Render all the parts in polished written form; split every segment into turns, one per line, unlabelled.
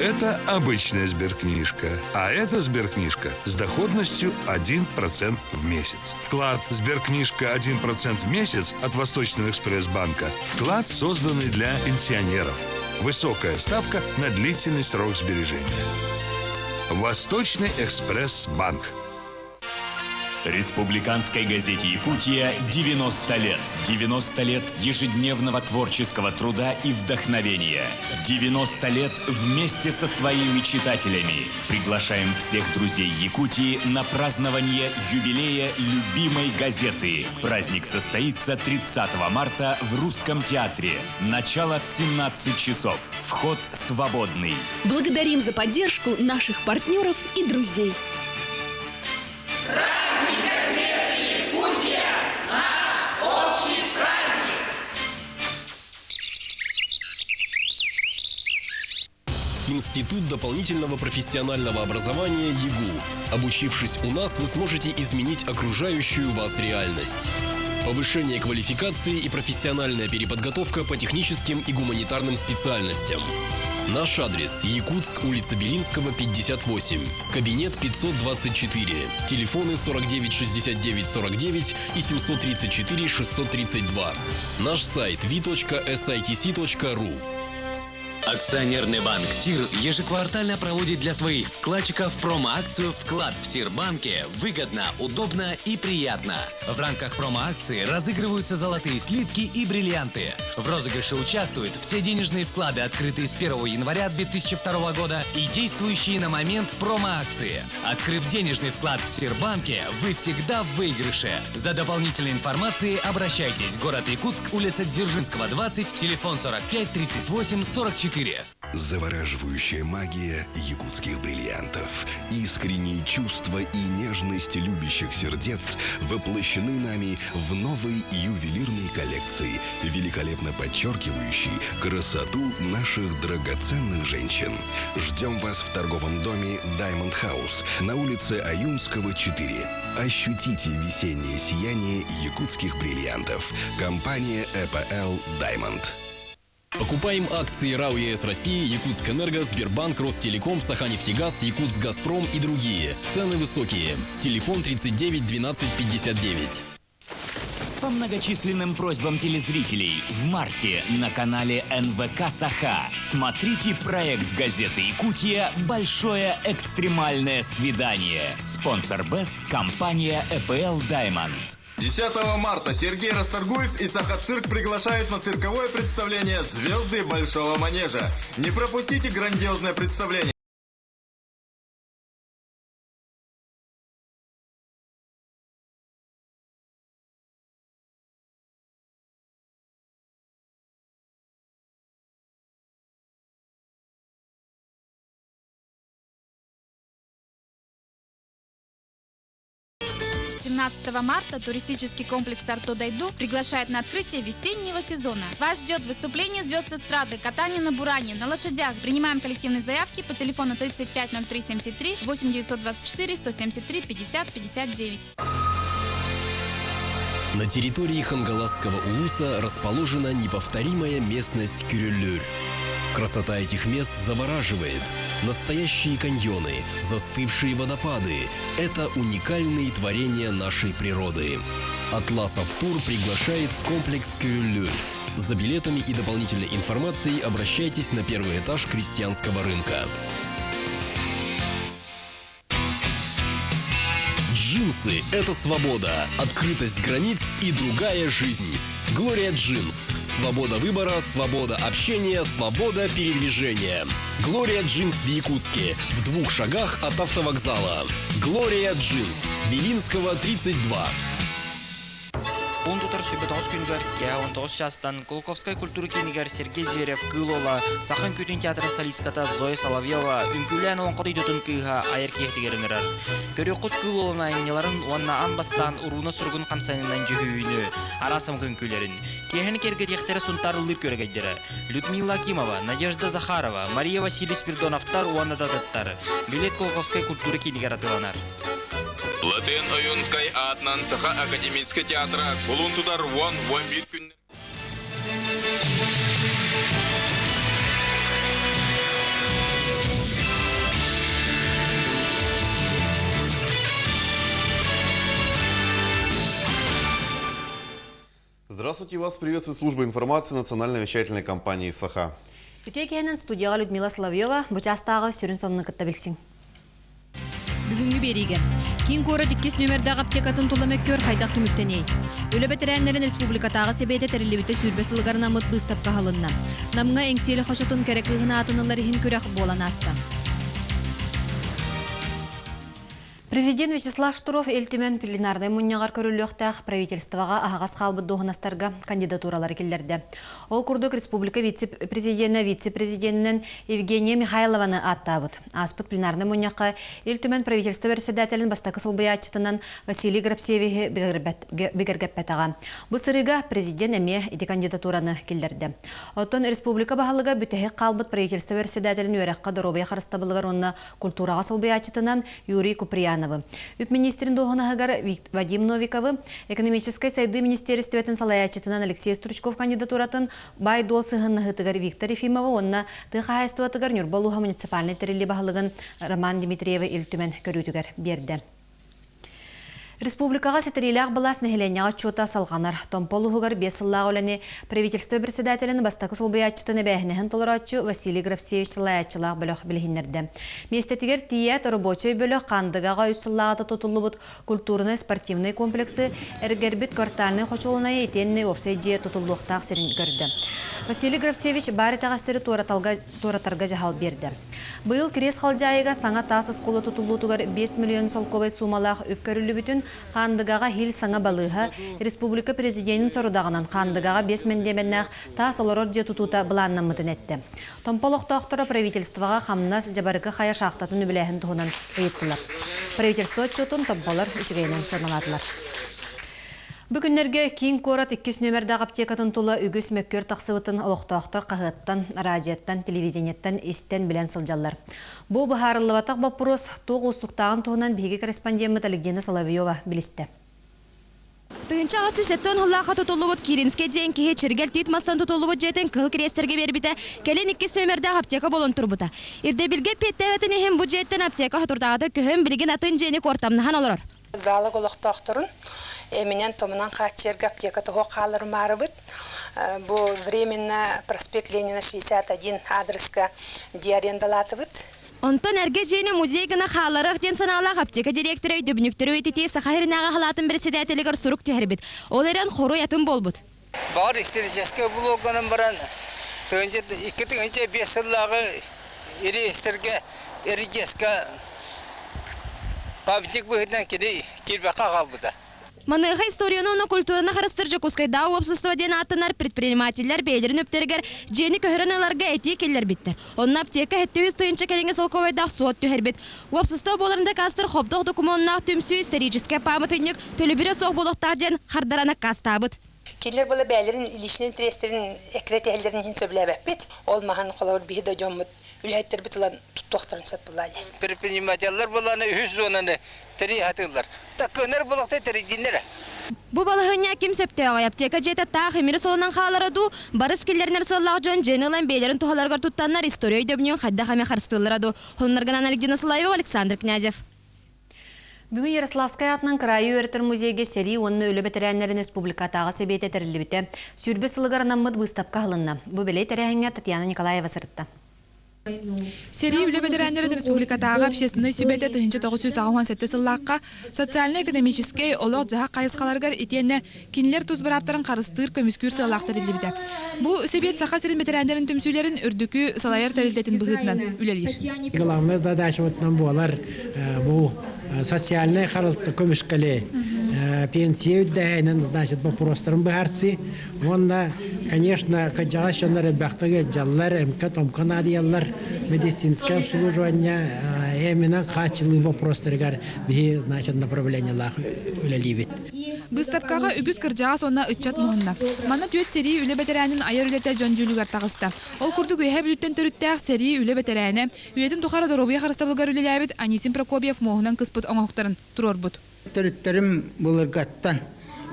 Это обычная сберкнижка, а это сберкнижка с доходностью 1% в месяц. Вклад сберкнижка 1% в месяц от Восточного экспресс-банка. Вклад, созданный для пенсионеров. Высокая ставка на длительный срок сбережения. Восточный экспресс-банк.
Республиканской газете «Якутия» 90 лет. 90 лет ежедневного творческого труда и вдохновения. 90 лет вместе со своими читателями. Приглашаем всех друзей Якутии на празднование юбилея любимой газеты. Праздник состоится 30 марта в Русском театре. Начало в 17 часов. Вход свободный.
Благодарим за поддержку наших партнеров и друзей.
Институт дополнительного профессионального образования ЕГУ. Обучившись у нас, вы сможете изменить окружающую вас реальность. Повышение квалификации и профессиональная переподготовка по техническим и гуманитарным специальностям. Наш адрес: Якутск, улица Белинского, 58, кабинет 524, телефоны 49 69 49 и 734 632. Наш сайт v.sitc.ru.
Акционерный банк СИР ежеквартально проводит для своих вкладчиков промо-акцию «Вклад в СИР-банке» выгодно, удобно и приятно. В рамках промо-акции разыгрываются золотые слитки и бриллианты. В розыгрыше участвуют все денежные вклады, открытые с 1 января 2002 года и действующие на момент промо-акции. Открыв денежный вклад в СИР-банке, вы всегда в выигрыше. За дополнительной информацией обращайтесь. Город Якутск, улица Дзержинского, 20, телефон 45 38 44.
Завораживающая магия якутских бриллиантов. Искренние чувства и нежность любящих сердец воплощены нами в новой ювелирной коллекции, великолепно подчеркивающей красоту наших драгоценных женщин. Ждем вас в торговом доме Diamond House на улице Аюнского, 4. Ощутите весеннее сияние якутских бриллиантов. Компания EPL Diamond.
Покупаем акции РАО ЕС России, Якутскэнерго, Сбербанк, Ростелеком, Саханефтегаз, Якутсгазпром и другие. Цены высокие. Телефон 39 12 59.
По многочисленным просьбам телезрителей в марте на канале НВК Саха смотрите проект газеты «Якутия» «Большое экстремальное свидание». Спонсор БЭС – компания EPL Diamond.
10 марта Сергей Расторгуев и Саха-цирк приглашают на цирковое представление «Звезды Большого манежа». Не пропустите грандиозное представление.
Марта туристический комплекс Артодайду приглашает на открытие весеннего сезона. Вас ждет выступление звезд эстрады, катание на буране, на лошадях. Принимаем коллективные заявки по телефону 350373 8924 173 50 59.
На территории Хангаласского улуса расположена неповторимая местность Кюрюлюр. Красота этих мест завораживает. Настоящие каньоны, застывшие водопады – это уникальные творения нашей природы. Атлас Автур приглашает в комплекс Кюрюлюр. За билетами и дополнительной информацией обращайтесь на первый этаж крестьянского рынка. Джинсы – это свобода, открытость границ и другая жизнь. Глория Джинс. Свобода выбора, свобода общения, свобода передвижения. Глория Джинс в Якутске. В 2 шагах от автовокзала. Глория Джинс. Белинского, 32.
19 күнгөр, 19 жастан Колковская культура кинигер Сергей Зверев кылола, Сахан күтін театры солистката Зоя Соловьева, үнкүлән оң қоды идотын кыйға айыр кеhtігерінірар. Көрі құт кылолына айнеларын уанна анбастан уруна сургун қамсанынан жүйіні, арасым күнкүлерін. Кехін кергі тектері сунтарылып көрігеддері. Людмила Акимова, Надежда Захарова, Мария Василий Спирдоновтар уанна датыттары. Билет Колковская культура кинигер атыланар.
Латен Оюнскай атынан Саха академический театра Кулун тудар вон бит күн.
Здравствуйте, вас приветствует служба информации национальной вещательной компании «Саха».
Бүтекенен студияға Людмила Соловьева, бұчастағы сүрін соныны кітті білсін.
Бүгінгі береге. Кейін көрі диккес нөмердағы аптекатын тұламек көр қайдақ түміктеней. Өлі бәтірәнлерін республикатағы себейді тәрілебеті сүрбесі лығарына мұт бұстап қағылынна. Намға әңселі қошатын кәрекігіна атынылар ехін көрек болан асты.
Президент Вячеслав Штуров элтимен пленарный муньягар көрүлөктәк правительствоға ағас қалбы доғынастарға кандидатуралар келдерді. Ол күрдік республика вице-президентінен Евгения Михайлованы аттабыд. Аспыт пленарный муньяққа элтимен правительство председателін бастақы сылбаячытынан Василий Грабсевихи бігергеппетаға. Бұл сырыға президент әме еті кандидатураны келдерді. Оттон республика бағалыға бүтәхек қалбыт правительство председателін өрәққа доробай қарыстабылығар онына культураға сылбаячытынан Юрий Куприян. Министрин Доханагар Вадим Новиковы, экономической сайды министерстветін салаячытынан Алексей Стручков кандидатуратын бай долсығыннығытығар Виктор Ефимова, онна тыхайстватығар Нюрбалуға муниципальный тәрелі бағылығын Роман Дмитриева үлтімен көрітігер берді. Республикаға сетереліғ балас нәхеленяға чота салғанар. Томполуғығар бесыллағы оләне правительство председателін бастақы солбаячытыны бәхінігін толыратчы Василий Грабсевич салаячылағы бөліқ білгендерді. Местетігер тиет рабочий бөліқ қандығаға үссіллағаты тотылы бұд культурный-спортивный комплексы әргербіт квартальный қочолына етеніне опсайджия тотылуқтақ серін көрді. Василий Грабсевич бары тағастыры торатарға жағал берді. Бұйыл крес қалжайыға саңа тасы сколы тотылуытығар 5 миллион солковай сумалақ өпкөрілі бүтін қандығаға хил саңа балыға республика президентін сорудағынан қандығаға 5 мендеменнақ тас олорор же тұтута бұланнан мұтын әтті. Томполықтақтыры правительствоға қамнас жабарығы қая шақтатын үбіләхін тұғынан өйеттілер. Правительство отчетын томполар үчігейнен сырналадылар. Бүгіннерге кейін корат 2 нөмердағы аптекатын тұла үгіс мөккөр тақсыбытын олықтақтар қағыттан, радиеттан, телевидениеттан, истен білен сылжалар. Бұл бұхарылыватақ бапырос тоғы ұстықтағын тұғынан бейге корреспондент Александра Соловьева білісті.
Тыгынчаға сүсеттен ғыллаға тұтылуыд Киринске дейін кеге чергел титмастан тұтылуыд жетін кыл крестерге бербіті кәлен 2 нөмердағы аптека болын тұрбыта. Ирде білге петтәветін ехен бұджеттен аптека тұрдағады көхен білген атын жені кортамныхан олырыр.
Залы голоқтақтырын, менен томынан қатчергі аптекаты қалыр марыбыт. Бұл временно проспект Ленина 61 адреска диарендалатыбыт.
Онтан әрге жені музей гына қаларық ден саналақ аптека директоры өйдібініктері өйтеті сақайрынаға қалатын председателігір сұрук түйәрбіт. Ол әрен қору ятын болбыт.
Бар истерическе блогынан баран, түгінші 5 жыллағы ері істерге, ері жеске памятник бұғыдынан келбеқа қалбыда.
Маныға историяны оны культураны қарыстыржы көскайда уапсыстыва ден аттынар предпринимательлер бейлерін өптергер жені көхіріныларға әти келер біттір. Оның аптека әттеуіз тыынча келіңі солковайдақ суат түйер бит. Уапсыстыва боларында кастыр қоптық документнақ түмсі историческе памятник төлі соқ болықтақ ден қардараны кастабыт.
Келер бұл бәлерін илішінен трестерін әкірет әлдерін хин сөбілі бәппет. Ол маған қолауыр бейді жомыд. Үләйттер бітілан тұқтықтырын сөп бұлайды.
Предпринимателлер боланы үз зонаны тірі атылар. Таққынар болақтай тірі дейіндері.
Бұл балығыня кем сөпті оғай аптека жеті тақ емері солынан қалары ду, барыс келерінер сыллақ жон женілан бейлерін тұғаларғар тұттанлар история өйдөбінен қадда қаме қарыстылыр аду. Хонларған Александра Соловьева, Александр Князев.
Бүгін Ярославская атынан крайы өртір музейге сәли онны өлі бәтірәнлерін республикатағы себейті тәрілі біті. Сүрбі сылығарынан мұд бұстапқа ғылынна. Бұл бәлей тәрәхіңе Татьяна Николаева сырытта.
Серий үлі бәдірәнлерін республикатағы общественный сүбәті тұхынчы 997 сыллаққа социально-экономический олық жаға қайысқаларғар етені кенілер тұз бұраптарын қарыстыр көміскүр сыллақтар елі біді. Бұл себет сақа серін бәдірәнлерін түмсүлерін үрдікі салайыр тәрілдетін бұғытынан үлелер.
Главное задача болар бұл социальный қарылты көмішкілі пенсия үддәйнен, значит, вопростарын бұғарсы. Онда, конечно, каджаға шонлар бәқтігі жаллар, МК-томқан адиялар, медицинское обслуживание, именно қачылы вопростарығар бі, значит, направлениялар үлелейбет.
Быстапкага үгүс кыржага сонна ыччат муһунна. Манна түет сери үле бетерәнин айыр үлете Жон Жулигар тагыста. Ол курдук үһэ бүлүттен төрүттәк сери үле бетерәне үетин тухара доробия харыстабылгар үлеләбит Анисим Прокопьев моһунан кыспыт оңоқтарын турорбут.
Төрүттәрим булыргаттан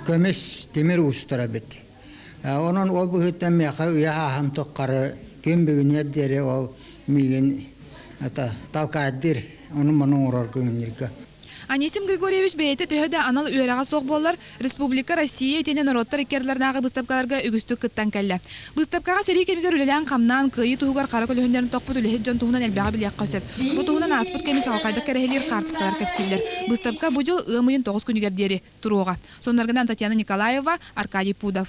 көмеш темир устара бит. Onun ol bu hütten meyaka uyaham toqqarı gün bugün yedderi ol migen ata talkadir onun manın uğrar günürge.
Анисим Григорьевич бейте төһөдө анал үөрага соқ боллар Республика Россия тенен народтар иккерлернагы быстапкаларга үгүстүк кыттан келле. Быстапкага сери кемигер үлелән камнан кыйы тугар кара көлөһүндөрүн токпут үлеһит жон туһунан элбага билек касып. Бу туһунан аспыт кеми чалкайда керехилер картыскалар кепсиллер. Быстапка бу жыл ымыйын 9 күнүгер дери туруга. Соннаргынан Татьяна Николаева, Аркадий Пудов.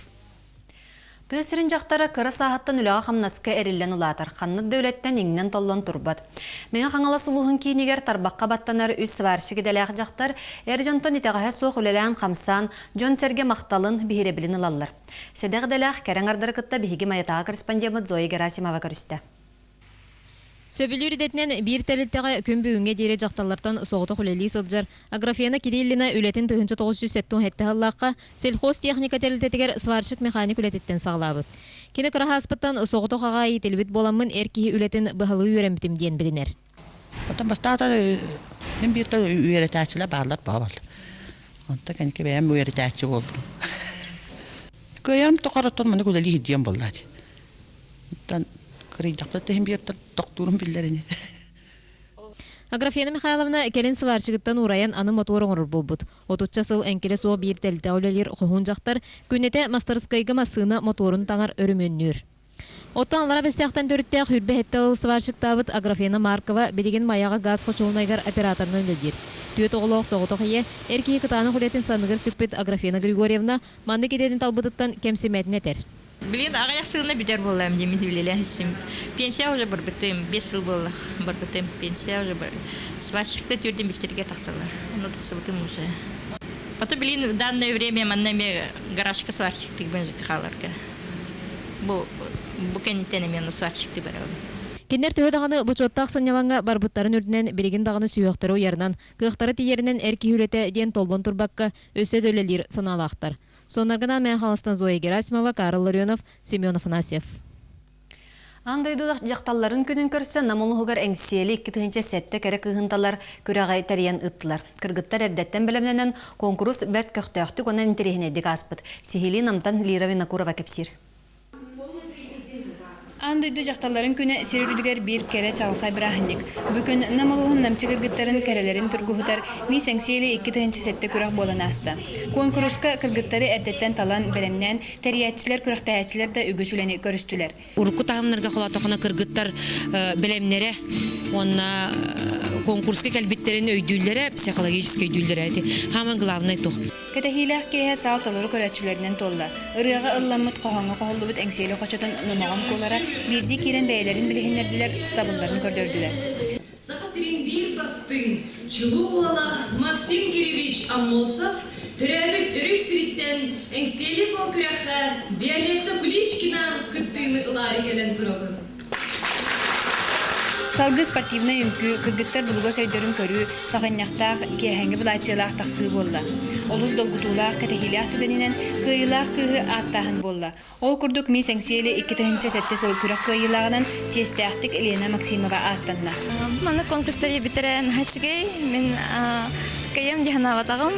Тысырын жақтары кыры сағаттан үліға қамнаска әрілен ұлатар. Қаннық дәулеттен еңнен толлон турбат. Меңа қаңала сұлуғын кейінігер тарбаққа баттанар үс сваршығы дәләқ жақтар әр жонтон итеғаға соқ үлелән қамсан, жон сәрге мақталын бігіре білін ұлалар. Седеғ дәләқ кәрің ардыр кытта бігі маятаға корреспондемет Зоя Герасимова көрісті.
Сөбілер едетінен бір тәліттіға күн бүгінге дейре жақталардан соғыты құлелі сылджар. Аграфена Кириллина үлетін 1970 хетті халлаққа сельхоз техника тәлітетігер сваршық механик үлететтен сағлабыд. Кені қыраға аспыттан соғыты қаға етелбіт боламын әркеге үлетін бұғылы үйрәмітім ден білінер.
Отан бастағыда мен бір тәл үйретәчілі бағылар бағыл. Онта кәнеке бәйім үйретәчі болдым. Көйерім тоқараттан мұны күлелі хидден болады.
Аграфена Михайловна келин сварчыгыттан ураян аны мотор оңырыр болбут. Отутча сыл әнкеле суа бір тәлті әулелер құхун жақтар күннете мастерскайга масына моторын таңар өрімөннүр. Оттан алара бестяқтан төріттәк хүрбе хеттел сварчыктабыт Аграфена Маркова білеген маяға газ қочуылнайгар операторны өледер. Түйет оғылық соғытық ие, әркей кытаны құлетін санығыр сүкпет Аграфена Григорьевна манды кететін талбыдыттан кемсемәтін етер.
Блин, ағаяқ сылына бідер болам, демен білелен. Пенсия уже бір бітім, 5 жыл болды, бір бітім, пенсия уже бір. Сварщикті түрден бестерге тақсылар. Оны тақсы бітім уже. Ото, блин, в данное время маннаме гаражка сварщикті бенжік қаларға. Бұл кәнеттен мен сварщикті бәрі.
Кендер түйедағаны бұчоттақ саняланға барбыттарын үрдінен береген дағаны сүйіқтары ойарынан, қиықтары тиерінен әркі үлеті ден толдон турбаққа өсе дөлелер саналақтар. Сонаргана мен халыстан Зоя Герасимова, Карл Ларионов, Семен Афанасьев.
Андайду жақталларын күнін көрсі, намылығығар әңсиелі 2-тігінші сәтті кәрі кығынталар көрағай тәриян ұттылар. Кыргыттар әрдеттен білімненен конкурс бәрт көқтіяқтық онан интерехіне дек аспыт. Сихили намтан Лировина Курова кепсир.
Андайду жақталарын күні серүрдігер бір кәрі чалқай бірахынник. Бүкін намылуғын намчы кыргыттарын кәрелерін түргіхутар ни сәңсиелі 2-тігінші сәтті күрақ болан асты. Конкурска кыргыттары әрдеттен талан бәрімнен тәриятчілер, күрақтаятчілер да үгісілені көрістілер.
Урукку тағымнарға қолатықына кыргыттар білемнері, онна конкурска кәлбеттерін өйдүлері, психологический өйдүлері әді. Хаман главный тұқ.
Кәтәхиләқ кейе сал толыры көрәтчілерінен толла. Үріға ылламыт қоғаңы қоғылы бұд әңсейлі қочатын нұмаған қолара бірді келен бәйлерін білігінерділер стабылларын көрдірділер.
Сақасырин бір бастың Чулуала Максим Киревич Амосов түрәбік түрік сіріттен әңсейлі көкірәққа Виолетта Куличкина күттіңі ұлары келен тұрабын.
Салгы спортивный үмкү кыргыттар булуга сөйдөрүн көрүү сагынняктак кехенги булачылак таксы болла. Олус долгутулак катехилак түгенинен кыйлак кыгы аттахын болла. Ол курдук ми сеңсиели 2-тигинчи сетте сол күрөк кыйлагынан честяктык Елена Максимова аттанна.
Маны конкурстары битерен хашгей мен кайым диханаватагым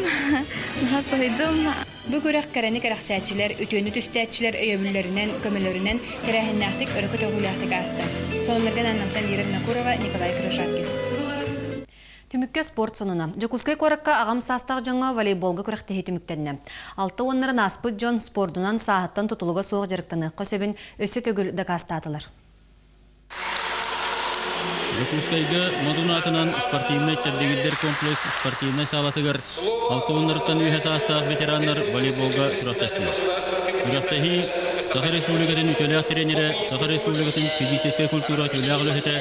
насойдум.
Бу күрәк кәрәне кәрәксәтчеләр, үтөнү төстәтчеләр өйөмләреннән, көмөлөреннән кәрәһеннәктик өрөкө төгүләктик асты. Сонларга Анатолий Лировна Курова, Николай Крышакин.
Түмікке спорт сонына. Жокускай коракка ағам састақ жаңа волейболға күрәктегі түміктенне. 6 онларын аспыт жон спордунан сағаттан тұтылуға соғы жарықтаны қосебін өсі төгіл дақастатылар.
Жокускайга модунатынан спортивный чәрдегілдер комплекс спортивный салатыгар 6 онлардан үйе састақ ветерандар волейболға күрәктесілер. Күрәктегі Саха Республикатын үтелек тренері, Саха Республикатын физическая культура төлек үліхеті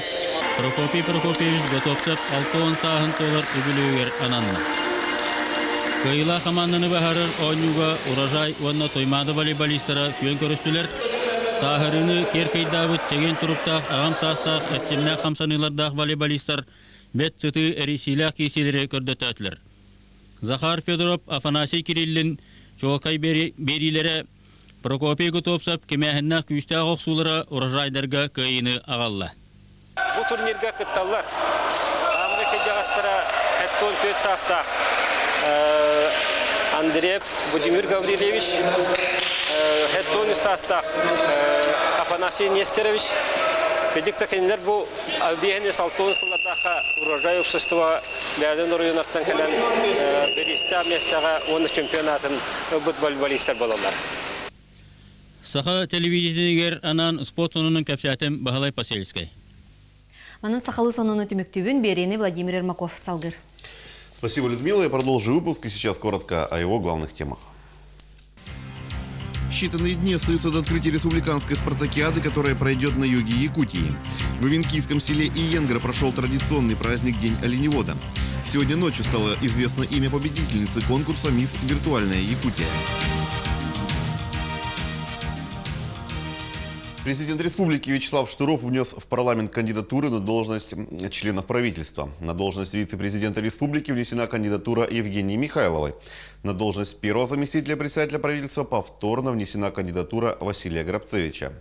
Прокопий Прокопьевич Готовцев 6 сағын толар үгілігер ананна. Кайла команданы бағарыр ойнуға урожай онна тоймады волейболистара күйен көрістілер. Сахарыны керкейдабыт чеген туруптақ ағам састақ әтчемнәк қамсанылардағы волейболистар бет цыты әресиләк кеселері көрдөтәтілер. Захар Федоров, Афанасий Кириллин Çoğakay berilere Prokopy Gutopsap kemehenne küste oqsulara urajaydarga kayını ağalla.
Bu turnirga kıttallar. Amerika jağastara Hetton 4 sasta. Andreev Vladimir Gavrilevich Hetton sasta. Afanasий Nesterovich. Pedikta kendiler bu abiyene salton sıladaka urajay общества Beyden rayonlardan gelen Berista mestaga onun çempionatın futbolistler bolalar.
Saha televizyoniger anan sportsonunun kapsatım Bahalay Paselskay.
Манын сахалы сонуну түмүктүбүн берени Владимир Ермаков салгыр.
Спасибо, Людмила. Я продолжу выпуск, и сейчас коротко о его главных темах. Считанные дни остаются до открытия республиканской спартакиады, которая пройдет на юге Якутии. В Ивенкийском селе Иенгра прошел традиционный праздник День оленевода. Сегодня ночью стало известно имя победительницы конкурса «Мисс Виртуальная Якутия». Президент республики Вячеслав Штуров внес в парламент кандидатуры на должность членов правительства. На должность вице-президента республики внесена кандидатура Евгении Михайловой. На должность первого заместителя председателя правительства повторно внесена кандидатура Василия Грабцевича.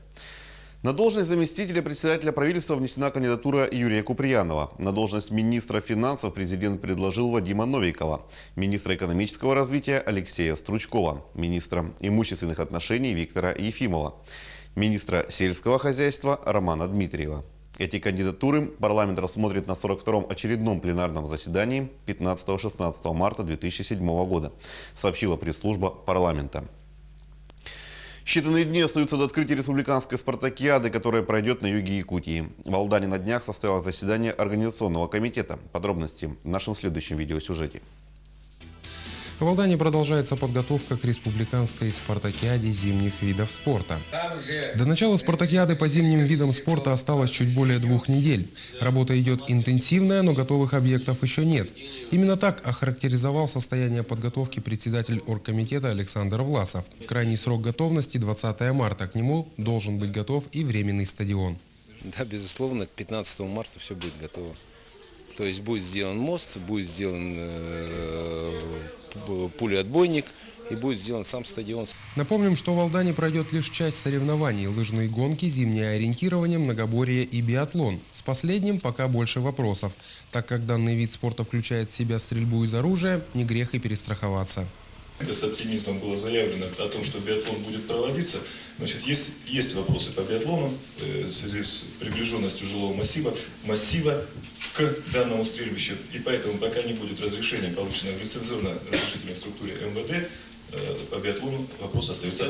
На должность заместителя председателя правительства внесена кандидатура Юрия Куприянова. На должность министра финансов президент предложил Вадима Новикова, министра экономического развития Алексея Стручкова, министра имущественных отношений Виктора Ефимова, министра сельского хозяйства Романа Дмитриева. Эти кандидатуры парламент рассмотрит на 42-м очередном пленарном заседании 15-16 марта 2007 года, сообщила пресс-служба парламента. Считанные дни остаются до открытия республиканской спартакиады, которая пройдет на юге Якутии. В Алдане на днях состоялось заседание Организационного комитета. Подробности в нашем следующем видеосюжете.
В Алдане продолжается подготовка к республиканской спартакиаде зимних видов спорта. До начала спартакиады по зимним видам спорта осталось чуть более 2 недель. Работа идет интенсивная, но готовых объектов еще нет. Именно так охарактеризовал состояние подготовки председатель оргкомитета Александр Власов. Крайний срок готовности 20 марта. К нему должен быть готов и временный стадион.
Да, безусловно, к 15 марта все будет готово. То есть будет сделан мост, будет сделан пулеотбойник и будет сделан сам стадион.
Напомним, что в Алдане пройдет лишь часть соревнований: лыжные гонки, зимнее ориентирование, многоборье и биатлон. С последним пока больше вопросов. Так как данный вид спорта включает в себя стрельбу из оружия, не грех и перестраховаться.
С оптимизмом было заявлено о том, что биатлон будет проводиться. Значит, есть вопросы по биатлону в связи с приближенностью жилого массива к данному стрельбищу. И поэтому пока не будет разрешения, полученного в лицензионно-разрешительной структуре МВД, по биатлону вопрос остается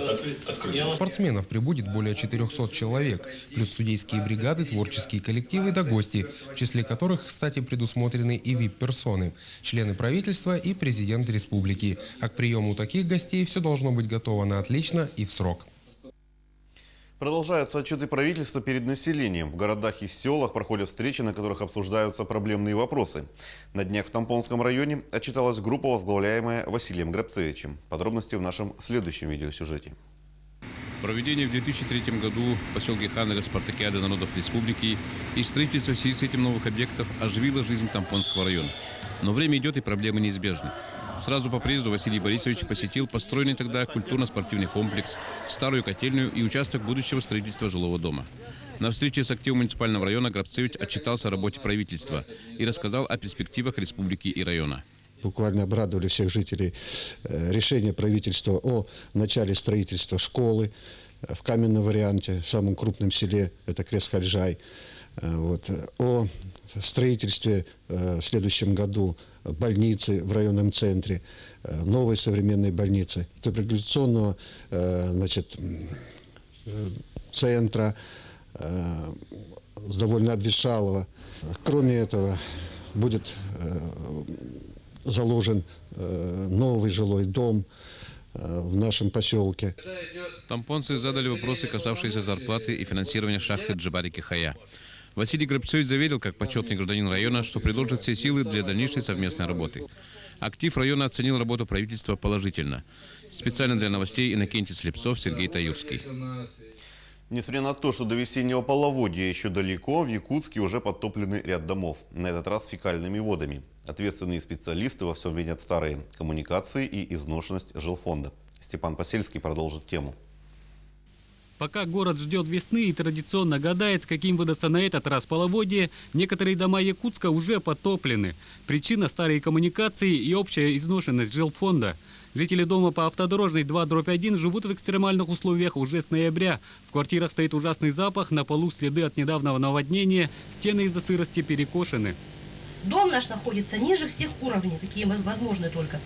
открытым.
Спортсменов прибудет более 400 человек, плюс судейские бригады, творческие коллективы да гости, в числе которых, кстати, предусмотрены и ВИП-персоны, члены правительства и президент республики. А к приему таких гостей все должно быть готово на отлично и в срок.
Продолжаются отчеты правительства перед населением. В городах и селах проходят встречи, на которых обсуждаются проблемные вопросы. На днях в Тампонском районе отчиталась группа, возглавляемая Василием Грабцевичем. Подробности в нашем следующем видеосюжете.
Проведение в 2003 году в поселке Ханнера спартакиады народов республики и строительство в связи с этим новых объектов оживило жизнь Тампонского района. Но время идет, и проблемы неизбежны. Сразу по приезду Василий Борисович посетил построенный тогда культурно-спортивный комплекс, старую котельную и участок будущего строительства жилого дома. На встрече с активом муниципального района Грабцевич отчитался о работе правительства и рассказал о перспективах республики и района.
Буквально обрадовали всех жителей решение правительства о начале строительства школы в каменном варианте, в самом крупном селе, это Крест-Хальжай. О строительстве в следующем году больницы в районном центре, новой современной больницы, реабилитационного центра, довольно обветшалого. Кроме этого, будет заложен новый жилой дом в нашем поселке.
Тампонцы задали вопросы, касавшиеся зарплаты и финансирования шахты Джабарики-Хая. Василий Грабцевич заверил, как почетный гражданин района, что приложит все силы для дальнейшей совместной работы. Актив района оценил работу правительства положительно. Специально для новостей Иннокентий Слепцов, Сергей Таюрский.
Несмотря на то, что до весеннего половодья еще далеко, в Якутске уже подтоплены ряд домов. На этот раз фекальными водами. Ответственные специалисты во всем винят старые коммуникации и изношенность жилфонда. Степан Посельский продолжит тему.
Пока город ждет весны и традиционно гадает, каким выдастся на этот раз половодье, некоторые дома Якутска уже потоплены. Причина – старые коммуникации и общая изношенность жилфонда. Жители дома по автодорожной 2/1 живут в экстремальных условиях уже с ноября. В квартирах стоит ужасный запах, на полу следы от недавнего наводнения, стены из-за сырости перекошены.
Дом наш находится ниже всех уровней, какие возможны только.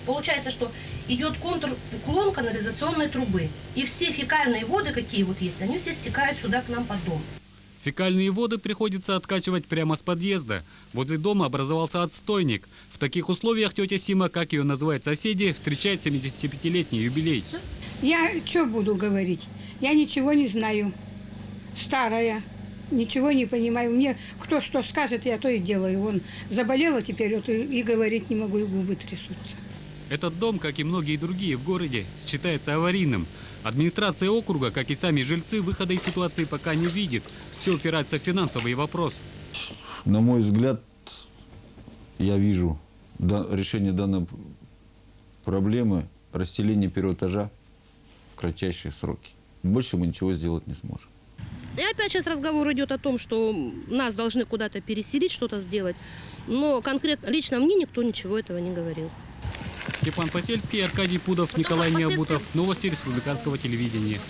Получается, что идет контур-уклон канализационной трубы. И все фекальные воды, какие вот есть, они все стекают сюда к нам под дом.
Фекальные воды приходится откачивать прямо с подъезда. Возле дома образовался отстойник. В таких условиях тетя Сима, как ее называют соседи, встречает 75-летний юбилей.
Я что буду говорить? Я ничего не знаю. Старая. Ничего не понимаю. Мне кто что скажет, я то и делаю. Вон заболела теперь, вот и говорить не могу, и губы трясутся.
Этот дом, как и многие другие в городе, считается аварийным. Администрация округа, как и сами жильцы, выхода из ситуации пока не видит. Все упирается в финансовый вопрос.
На мой взгляд, я вижу решение данной проблемы расселение первого этажа в кратчайшие сроки. Больше мы ничего сделать не сможем.
И опять сейчас разговор идет о том, что нас должны куда-то переселить, что-то сделать. Но конкретно, лично мне никто ничего этого не говорил.
Степан Посельский, Аркадий Пудов, Николай Необутов. Новости республиканского телевидения.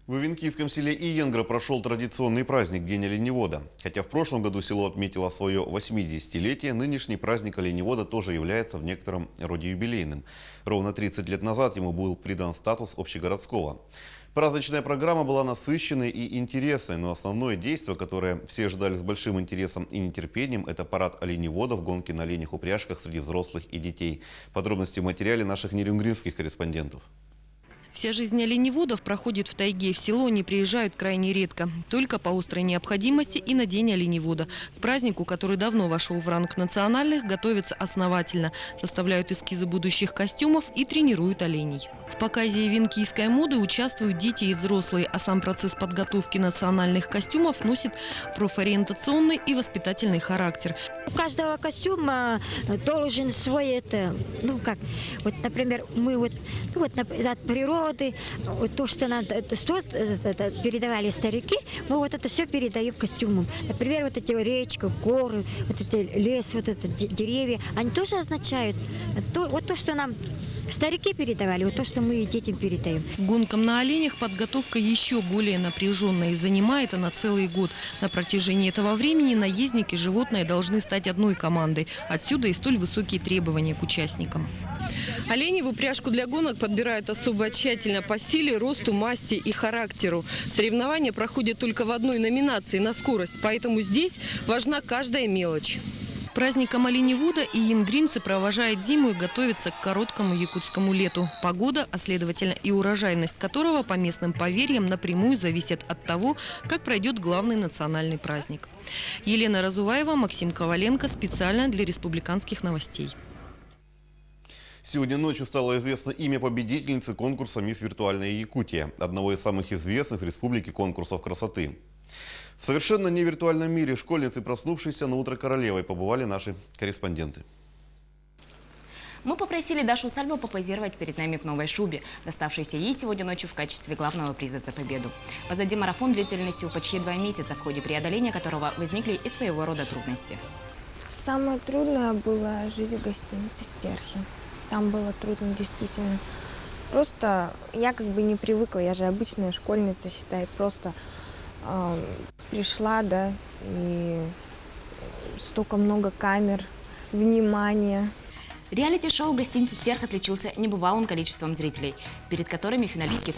В Ивенкийском селе Иенгра прошел традиционный праздник День оленевода. Хотя в прошлом году село отметило свое 80-летие, нынешний праздник оленевода тоже является в некотором роде юбилейным. Ровно 30 лет назад ему был придан статус общегородского. Праздничная программа была насыщенной и интересной, но основное действие, которое все ждали с большим интересом и нетерпением, это парад оленеводов, гонки на оленях упряжках среди взрослых и детей. Подробности в материале наших нерюнгринских корреспондентов.
Вся жизнь оленеводов проходит в тайге. В село они приезжают крайне редко. Только по острой необходимости и на день оленевода. К празднику, который давно вошел в ранг национальных, готовятся основательно. Составляют эскизы будущих костюмов и тренируют оленей. В показе ивенкийской моды участвуют дети и взрослые, а сам процесс подготовки национальных костюмов носит профориентационный и воспитательный характер.
У каждого костюма должен свой, вот, например, мы от природы, то, что нам передавали старики, мы вот это все передаем костюмам. Например, вот эти речка, горы, вот эти лес, вот это деревья, они тоже означают то, что нам старики передавали, вот то, что мы детям передаем.
Гонкам на оленях подготовка еще более напряженная, и занимает она целый год. На протяжении этого времени наездники и животные должны стать одной командой. Отсюда и столь высокие требования к участникам.
Оленей в упряжку для гонок подбирают особо тщательно по силе, росту, масти и характеру. Соревнования проходят только в одной номинации – на скорость, поэтому здесь важна каждая мелочь.
Праздником оленевода иенгринцы провожают зиму и готовятся к короткому якутскому лету. Погода, а следовательно и урожайность которого, по местным поверьям, напрямую зависит от того, как пройдет главный национальный праздник. Елена Разуваева, Максим Коваленко. Специально для республиканских новостей.
Сегодня ночью стало известно имя победительницы конкурса «Мисс Виртуальная Якутия», одного из самых известных в республике конкурсов красоты. В совершенно невиртуальном мире школьницы, проснувшиеся на утро королевой, побывали наши корреспонденты.
Мы попросили Дашу Сальву попозировать перед нами в новой шубе, доставшейся ей сегодня ночью в качестве главного приза за победу. Позади марафон длительностью почти 2 месяца, в ходе преодоления которого возникли и своего рода трудности.
Самое трудное было жить в гостинице «Стерхи». Там было трудно, действительно. Просто я не привыкла, я же обычная школьница, считай, просто пришла, да, и столько много камер, внимания.
Реалити-шоу «Гостиница Стерх» отличился небывалым количеством зрителей, перед которыми финалистки